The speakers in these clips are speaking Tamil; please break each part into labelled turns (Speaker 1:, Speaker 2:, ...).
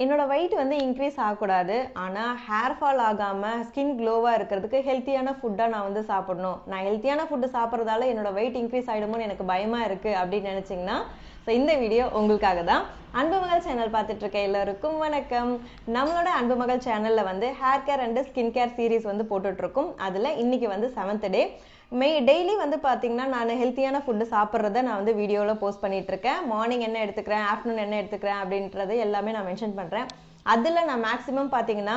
Speaker 1: என்னோட weight வந்து இன்க்ரீஸ் ஆகக்கூடாது, ஆனால் ஹேர் ஃபால் ஆகாமல் ஸ்கின் க்ளோவாக இருக்கிறதுக்கு ஹெல்த்தியான ஃபுட்டாக நான் வந்து சாப்பிடணும். நான் ஹெல்த்தியான ஃபுட்டு சாப்பிட்றதால என்னோட weight இன்க்ரீஸ் ஆகிடுமோன்னு எனக்கு பயமாக இருக்குது அப்படின்னு நினச்சிங்கன்னா ஸோ இந்த வீடியோ உங்களுக்காக தான். அன்பு மகள் சேனல் பார்த்துட்டு இருக்க எல்லாருக்கும் வணக்கம். நம்மளோட அன்பு மகள் சேனலில் வந்து hair care and skin care series வந்து போட்டுட்ருக்கோம். அதில் இன்னைக்கு வந்து 7th டே. டெய்லி வந்து பார்த்தீங்கன்னா நான் ஹெல்த்தியான ஃபுட்டு சாப்பிட்றத நான் வந்து வீடியோவில் போஸ்ட் பண்ணிட்டு இருக்கேன். மார்னிங் என்ன எடுத்துக்கிறேன், ஆஃப்டர்நூன் என்ன எடுத்துக்கிறேன் அப்படின்றது எல்லாமே நான் மென்ஷன் பண்ணுறேன். அதில் நான் மேக்ஸிமம் பார்த்தீங்கன்னா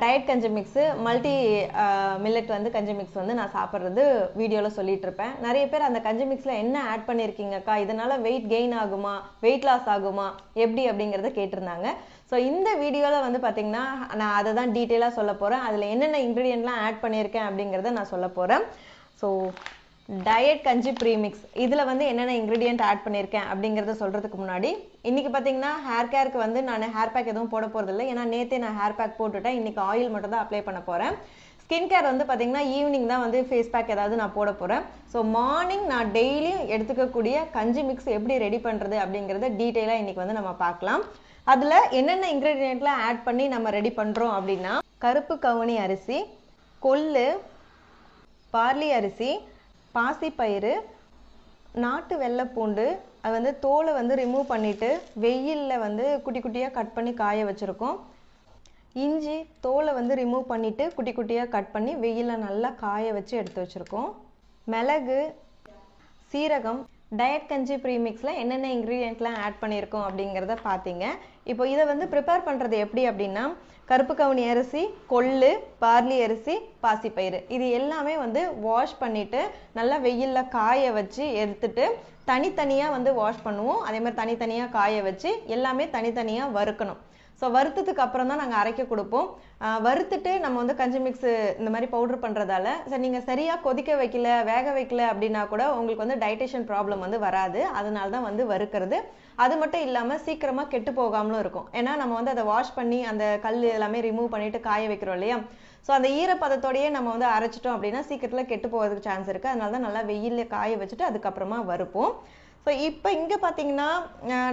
Speaker 1: டயட் கஞ்சி மிக்ஸு, மல்டி மில்லட் வந்து கஞ்சி மிக்ஸ் வந்து நான் சாப்பிட்றது வீடியோவில் சொல்லிட்டு இருப்பேன். நிறைய பேர் அந்த கஞ்சி மிக்ஸில் என்ன ஆட் பண்ணியிருக்கீங்கக்கா, இதனால் வெயிட் கெயின் ஆகுமா, வெயிட் லாஸ் ஆகுமா, எப்படி அப்படிங்கிறத கேட்டிருந்தாங்க. ஸோ இந்த வீடியோவில் வந்து பார்த்தீங்கன்னா நான் அதை தான் டீட்டெயிலாக சொல்ல போகிறேன். அதில் என்னென்ன இன்க்ரீடியன்ட்லாம் ஆட் பண்ணியிருக்கேன் அப்படிங்கிறத நான் சொல்ல போகிறேன். ஸோ டயட் கஞ்சி ப்ரீமிக்ஸ் இதில் வந்து என்னென்ன இன்க்ரீடியன்ட் ஆட் பண்ணியிருக்கேன் அப்படிங்கிறத சொல்கிறதுக்கு முன்னாடி இன்றைக்கி பார்த்தீங்கன்னா ஹேர் கேருக்கு வந்து நான் ஹேர் பேக் எதுவும் போட போகிறதில்ல. ஏன்னா நேற்றே நான் ஹேர் பேக் போட்டுவிட்டேன். இன்றைக்கி ஆயில் மட்டும் தான் அப்ளை பண்ண போகிறேன். ஸ்கின் கேர் வந்து பார்த்தீங்கன்னா ஈவினிங் தான் வந்து ஃபேஸ் பேக் ஏதாவது நான் போட போகிறேன். ஸோ மார்னிங் நான் டெய்லியும் எடுத்துக்கக்கூடிய கஞ்சி மிக்ஸ் எப்படி ரெடி பண்ணுறது அப்படிங்கிறத டீட்டெயிலாக இன்றைக்கி வந்து நம்ம பார்க்கலாம். அதில் என்னென்ன இன்க்ரீடியன்ட்லாம் ஆட் பண்ணி நம்ம ரெடி பண்ணுறோம் அப்படின்னா கருப்பு கவுனி அரிசி, கொள்ளு, பார்லி அரிசி, பாசிப்பயிறு, நாட்டு வெள்ளைப்பூண்டு, அது வந்து தோலை வந்து ரிமூவ் பண்ணிவிட்டு வெயிலில் வந்து குட்டி குட்டியாக கட் பண்ணி காய வச்சுருக்கோம். இஞ்சி தோலை வந்து ரிமூவ் பண்ணிவிட்டு குட்டி குட்டியாக கட் பண்ணி வெயிலில் நல்லா காய வச்சு எடுத்து வச்சுருக்கோம். மிளகு, சீரகம். டயட் கஞ்சி ப்ரீமிக்ஸில் என்னென்ன இன்க்ரீடியன்ட்லாம் ஆட் பண்ணியிருக்கோம் அப்படிங்கிறத பார்த்தீங்க. இப்போ இதை வந்து ப்ரிப்பேர் பண்ணுறது எப்படி அப்படின்னா கருப்பு கவுனி அரிசி, கொள்ளு, பார்லி அரிசி, பாசிப்பயிறு இது எல்லாமே வந்து வாஷ் பண்ணிவிட்டு நல்லா வெயிலில் காய வச்சு எடுத்துட்டு தனித்தனியாக வந்து வாஷ் பண்ணுவோம். அதே மாதிரி தனித்தனியாக காய வச்சு எல்லாமே தனித்தனியாக வறுக்கணும். ஸோ வறுத்ததுக்கு அப்புறம் தான் நாங்கள் அரைக்க கொடுப்போம். வறுத்துட்டு நம்ம வந்து கஞ்சி மிக்ஸு இந்த மாதிரி பவுட்ரு பண்ணுறதால சார் நீங்கள் சரியாக கொதிக்க வைக்கல, வேக வைக்கல அப்படின்னா கூட உங்களுக்கு வந்து டைஜஷன் ப்ராப்ளம் வந்து வராது. அதனால தான் வந்து வறுக்கிறது. அது மட்டும் இல்லாமல் சீக்கிரமாக கெட்டு போகாமலும் இருக்கும். ஏன்னா நம்ம வந்து அதை வாஷ் பண்ணி அந்த கல் எல்லாமே ரிமூவ் பண்ணிவிட்டு காய வைக்கிறோம் இல்லையா. ஸோ அந்த ஈரப்பதத்தோடையே நம்ம வந்து அரைச்சிட்டோம் அப்படின்னா சீக்கிரத்தில் கெட்டு போகிறதுக்கு சான்ஸ் இருக்குது. அதனால தான் நல்லா வெயிலில் காய வச்சுட்டு அதுக்கப்புறமா வறுப்போம். ஸோ இப்போ இங்கே பார்த்தீங்கன்னா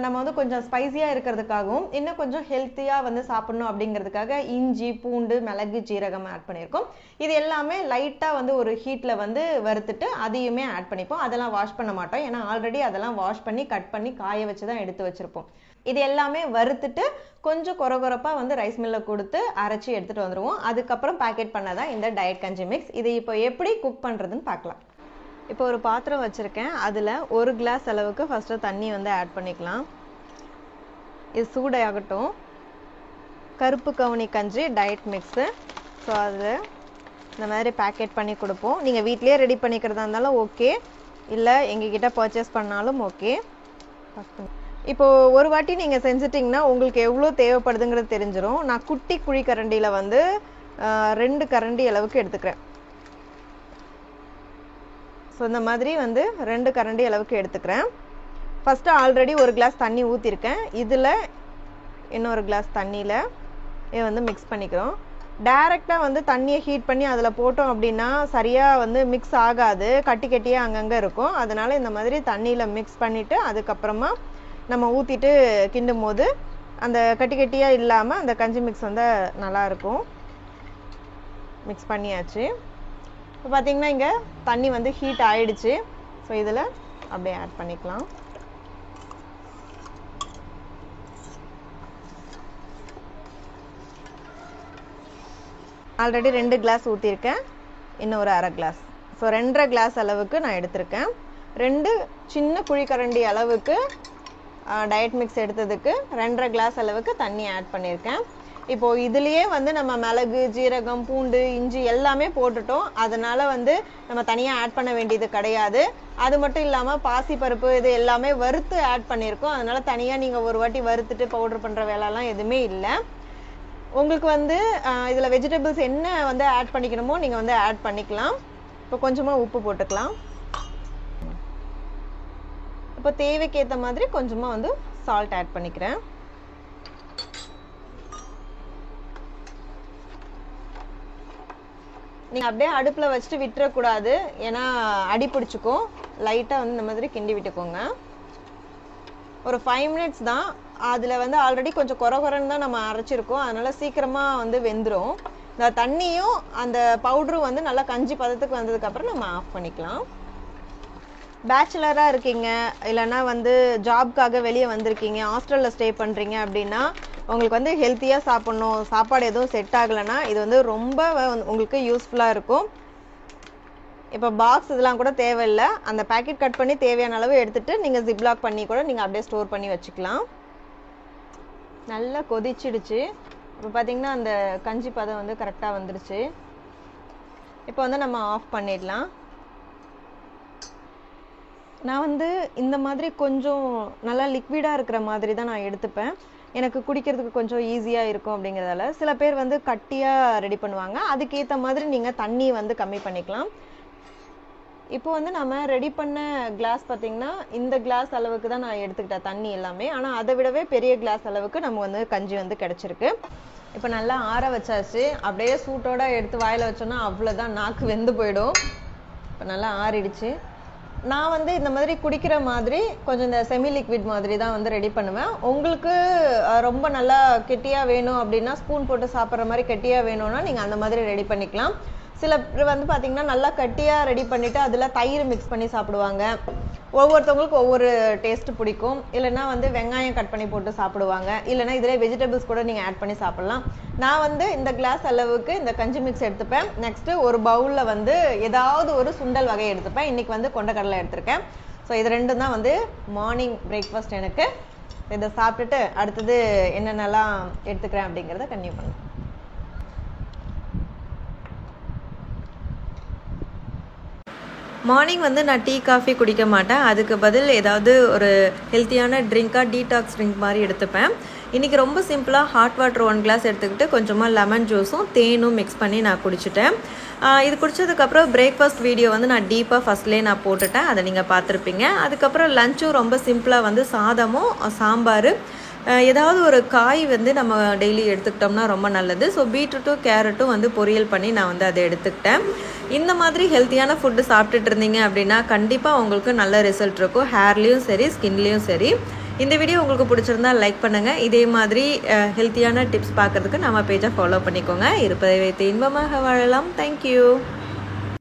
Speaker 1: நம்ம வந்து கொஞ்சம் ஸ்பைஸியாக இருக்கிறதுக்காகவும் இன்னும் கொஞ்சம் ஹெல்த்தியாக வந்து சாப்பிட்ணும் அப்படிங்கிறதுக்காக இஞ்சி, பூண்டு, மிளகு, ஜீரகம் ஆட் பண்ணியிருக்கோம். இது எல்லாமே லைட்டாக வந்து ஒரு ஹீட்டில் வந்து வறுத்துட்டு அதையுமே ஆட் பண்ணிப்போம். அதெல்லாம் வாஷ் பண்ண மாட்டோம். ஏன்னா ஆல்ரெடி அதெல்லாம் வாஷ் பண்ணி கட் பண்ணி காய வச்சு தான் எடுத்து வச்சுருப்போம். இது எல்லாமே வறுத்துட்டு கொஞ்சம் கொரகொரப்பாக வந்து ரைஸ் மில்லில் கொடுத்து அரைச்சி எடுத்துகிட்டு வந்துடுவோம். அதுக்கப்புறம் பேக்கெட் பண்ணதான் இந்த டயட் கஞ்சி மிக்ஸ். இதை இப்போ எப்படி குக் பண்ணுறதுன்னு பார்க்கலாம். இப்போ ஒரு பாத்திரம் வச்சுருக்கேன். அதில் 1 கிளாஸ் அளவுக்கு ஃபஸ்ட்டு தண்ணி வந்து ஆட் பண்ணிக்கலாம். இது சூடாகட்டும். கருப்பு கவுனி கஞ்சி டயட் மிக்ஸு. ஸோ அதில் இந்த மாதிரி பேக்கெட் பண்ணி கொடுப்போம். நீங்கள் வீட்லேயே ரெடி பண்ணிக்கிறதா இருந்தாலும் ஓகே, இல்லை எங்ககிட்ட பர்ச்சேஸ் பண்ணாலும் ஓகே. இப்போது ஒரு வாட்டி நீங்கள் செஞ்சிட்டிங்கன்னா உங்களுக்கு எவ்வளோ தேவைப்படுதுங்கிறது தெரிஞ்சிடும். நான் குட்டி குழிக்கரண்டியில் வந்து 2 கரண்டி அளவுக்கு எடுத்துக்கிறேன். ஸோ இந்த மாதிரி வந்து 2 கரண்டி அளவுக்கு எடுத்துக்கிறேன். ஃபஸ்ட்டு ஆல்ரெடி 1 கிளாஸ் தண்ணி ஊற்றிருக்கேன். இதில் இன்னொரு கிளாஸ் தண்ணியில் இதை வந்து மிக்ஸ் பண்ணிக்கிறோம். டைரெக்டாக வந்து தண்ணியை ஹீட் பண்ணி அதில் போட்டோம் அப்படின்னா சரியாக வந்து மிக்ஸ் ஆகாது, கட்டி கட்டியாக அங்கங்கே இருக்கும். அதனால் இந்த மாதிரி தண்ணியில் மிக்ஸ் பண்ணிவிட்டு அதுக்கப்புறமா நம்ம ஊற்றிட்டு கிண்டும் போது அந்த கட்டி கட்டியாக இல்லாமல் அந்த கஞ்சி மிக்ஸ் வந்து நல்லாயிருக்கும். மிக்ஸ் பண்ணியாச்சு. இப்போ பார்த்தீங்கன்னா இங்கே தண்ணி வந்து ஹீட் ஆயிடுச்சு. ஸோ இதில் அப்படியே ஆட் பண்ணிக்கலாம். ஆல்ரெடி 2 கிளாஸ் ஊற்றிருக்கேன், இன்னும் ஒரு 1/2 கிளாஸ். ஸோ 2.5 கிளாஸ் அளவுக்கு நான் எடுத்திருக்கேன். 2 சின்ன குழிக்கரண்டி அளவுக்கு டயட் மிக்ஸ் எடுத்ததுக்கு 2.5 கிளாஸ் அளவுக்கு தண்ணி ஆட் பண்ணியிருக்கேன். இப்போது இதுலேயே வந்து நம்ம மிளகு, ஜீரகம், பூண்டு, இஞ்சி எல்லாமே போட்டுட்டோம். அதனால் வந்து நம்ம தனியாக ஆட் பண்ண வேண்டியது கிடையாது. அது மட்டும் இல்லாமல் பாசிப்பருப்பு இது எல்லாமே வறுத்து ஆட் பண்ணியிருக்கோம். அதனால் தனியாக நீங்கள் ஒரு வாட்டி வறுத்துட்டு பவுடர் பண்ணுற வேலைலாம் எதுவுமே இல்லை. உங்களுக்கு வந்து இதில் வெஜிடபிள்ஸ் என்ன வந்து ஆட் பண்ணிக்கணுமோ நீங்கள் வந்து ஆட் பண்ணிக்கலாம். இப்போ கொஞ்சமாக உப்பு போட்டுக்கலாம். இப்போ தேவைக்கு ஏற்ற மாதிரி கொஞ்சமாக வந்து சால்ட் ஆட் பண்ணிக்கிறேன். நீங்கள் அப்படியே அடுப்பில் வச்சுட்டு விட்டுறக்கூடாது, ஏன்னா அடி பிடிச்சிக்கும். லைட்டாக வந்து இந்த மாதிரி கிண்டி விட்டுக்கோங்க. ஒரு 5 மினிட்ஸ் தான். அதில் வந்து ஆல்ரெடி கொஞ்சம் குறன்னு தான் நம்ம அரைச்சிருக்கோம், அதனால் சீக்கிரமாக வந்து வெந்துடும். இந்த தண்ணியும் அந்த பவுடரும் வந்து நல்லா கஞ்சி பதத்துக்கு வந்ததுக்கப்புறம் நம்ம ஆஃப் பண்ணிக்கலாம். பேச்சுலராக இருக்கீங்க, இல்லைன்னா வந்து ஜாப்காக வெளியே வந்திருக்கீங்க, ஹாஸ்டலில் ஸ்டே பண்ணுறீங்க அப்படின்னா உங்களுக்கு வந்து ஹெல்த்தியாக சாப்பிட்ணும், சாப்பாடு எதுவும் செட் ஆகலைன்னா இது வந்து ரொம்ப உங்களுக்கு யூஸ்ஃபுல்லாக இருக்கும். இப்போ பாக்ஸ் இதெல்லாம் கூட தேவையில்லை, அந்த பேக்கெட் கட் பண்ணி தேவையான அளவு எடுத்துகிட்டு நீங்கள் ஜிப்லாக் பண்ணி கூட நீங்கள் அப்படியே ஸ்டோர் பண்ணி வச்சுக்கலாம். நல்லா கொதிச்சிடுச்சு. இப்போ பார்த்தீங்கன்னா அந்த கஞ்சி பதம் வந்து கரெக்டாக வந்துடுச்சு. இப்போ வந்து நம்ம ஆஃப் பண்ணிடலாம். நான் வந்து இந்த மாதிரி கொஞ்சம் நல்லா லிக்விடாக இருக்கிற மாதிரி தான் நான் எடுத்துப்பேன், எனக்கு குடிக்கிறதுக்கு கொஞ்சம் ஈஸியாக இருக்கும் அப்படிங்கிறதால. சில பேர் வந்து கட்டியாக ரெடி பண்ணுவாங்க, அதுக்கேற்ற மாதிரி நீங்கள் தண்ணி வந்து கம்மி பண்ணிக்கலாம். இப்போ வந்து நம்ம ரெடி பண்ண கிளாஸ் பார்த்தீங்கன்னா இந்த கிளாஸ் அளவுக்கு தான் நான் எடுத்துக்கிட்டேன் தண்ணி எல்லாமே, ஆனால் அதை விடவே பெரிய கிளாஸ் அளவுக்கு நம்ம வந்து கஞ்சி வந்து கிடச்சிருக்கு. இப்போ நல்லா ஆற வச்சாச்சு. அப்படியே சூட்டோட எடுத்து வாயில் வச்சோன்னா அவ்வளோதான், நாக்கு வெந்து போயிடும். இப்போ நல்லா ஆறிடுச்சு. நான் வந்து இந்த மாதிரி குடிக்கிற மாதிரி கொஞ்சம் இந்த செமி லிக்விட் மாதிரி தான் வந்து ரெடி பண்ணுவேன். உங்களுக்கு ரொம்ப நல்லா கெட்டியாக வேணும் அப்படின்னா, ஸ்பூன் போட்டு சாப்பிட்ற மாதிரி கெட்டியாக வேணும்னா நீங்கள் அந்த மாதிரி ரெடி பண்ணிக்கலாம். சில பேர் வந்து பார்த்தீங்கன்னா நல்லா கட்டியாக ரெடி பண்ணிவிட்டு அதில் தயிர் மிக்ஸ் பண்ணி சாப்பிடுவாங்க. ஒவ்வொருத்தவங்களுக்கு ஒவ்வொரு டேஸ்ட்டு பிடிக்கும். இல்லைன்னா வந்து வெங்காயம் கட் பண்ணி போட்டு சாப்பிடுவாங்க, இல்லைனா இதில் வெஜிடபிள்ஸ் கூட நீங்கள் ஆட் பண்ணி சாப்பிட்லாம். நான் வந்து இந்த கிளாஸ் அளவுக்கு இந்த கஞ்சி மிக்ஸ் எடுத்துப்பேன். நெக்ஸ்ட்டு ஒரு பவுலில் வந்து ஏதாவது ஒரு சுண்டல் வகை எடுத்துப்பேன். இன்றைக்கி வந்து கொண்டக்கடலை எடுத்திருக்கேன். ஸோ இது ரெண்டும் தான் வந்து மார்னிங் பிரேக்ஃபாஸ்ட் எனக்கு. இதை சாப்பிட்டுட்டு அடுத்தது என்னென்னலாம் எடுத்துக்கிறேன் அப்படிங்கிறத கன்டினியூ பண்ணுவேன். மார்னிங் வந்து நான் டீ காஃபி குடிக்க மாட்டேன், அதுக்கு பதில் ஏதாவது ஒரு ஹெல்த்தியான ட்ரிங்காக டீடாக்ஸ் ட்ரிங்க் மாதிரி எடுத்துப்பேன். இன்றைக்கி ரொம்ப சிம்பிளாக ஹாட் வாட்டர் 1 கிளாஸ் எடுத்துக்கிட்டு கொஞ்சமாக லெமன் ஜூஸும் தேனும் மிக்ஸ் பண்ணி நான் குடிச்சிட்டேன். இது குடித்ததுக்கப்புறம் பிரேக்ஃபாஸ்ட் வீடியோ வந்து நான் டீப்பாக ஃபஸ்ட்லேயே நான் போட்டுட்டேன், அதை நீங்கள் பார்த்துருப்பீங்க. அதுக்கப்புறம் லஞ்சும் ரொம்ப சிம்பிளாக வந்து சாதமும் சாம்பார், ஏதாவது ஒரு காய் வந்து நம்ம டெய்லி எடுத்துக்கிட்டோம்னா ரொம்ப நல்லது. ஸோ பீட்ரூட்டும் கேரட்டும் வந்து பொரியல் பண்ணி நான் வந்து அதை எடுத்துக்கிட்டேன். இந்த மாதிரி ஹெல்த்தியான ஃபுட்டு சாப்பிட்டுட்டு இருந்தீங்க அப்படின்னா கண்டிப்பாக உங்களுக்கு நல்ல ரிசல்ட் இருக்கும், ஹேர்லேயும் சரி ஸ்கின்லேயும் சரி. இந்த வீடியோ உங்களுக்கு பிடிச்சிருந்தா லைக் பண்ணுங்கள். இதே மாதிரி ஹெல்த்தியான டிப்ஸ் பார்க்குறதுக்கு நம்ம பேஜை ஃபாலோ பண்ணிக்கோங்க. இருப்பதை வைத்து இன்பமாக வாழலாம். தேங்க்யூ.